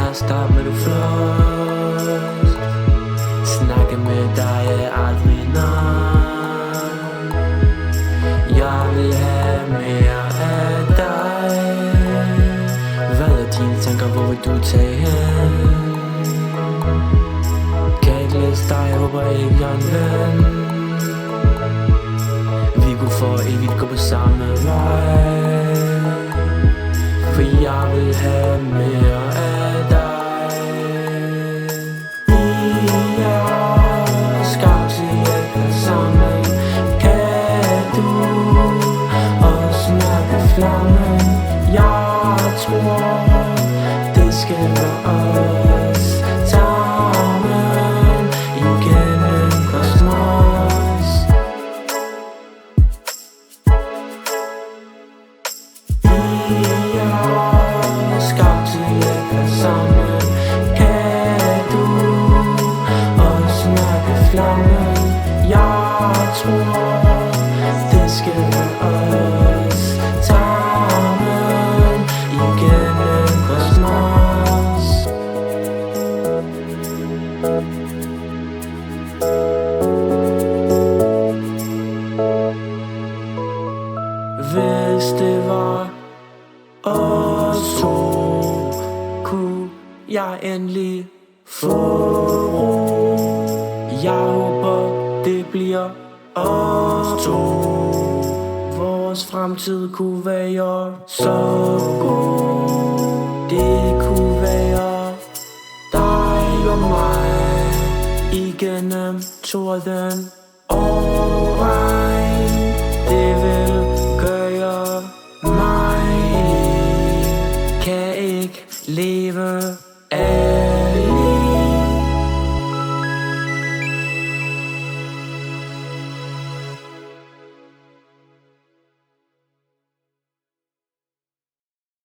bare starte med du først. Snakke med dig er aldrig nok. Jeg vil have mere af dig. Hvad er dine tanker, hvor vil du tage hen? Kan ikke læse dig, jeg håber ikke jeg er en ven. Vi kunne for evigt gå på samme vej, for jeg vil have mere af dig. Vi er skabt til at være sammen. Kan du også mærke flammen? Jeg tror det skal være os sammen igennem kosmos. Vi er skabt til at være sammen. Kan du også mærke flammen? Jeg tror det skal være os sammen igennem kosmos. Hvis det var os to, kunne jeg endelig få ro. Jeg håber det bliver os to. Vores fremtid kunne være så god. Det kunne være dig og mig igennem torden og regn. Det vil gøre mig. Kan ikke leve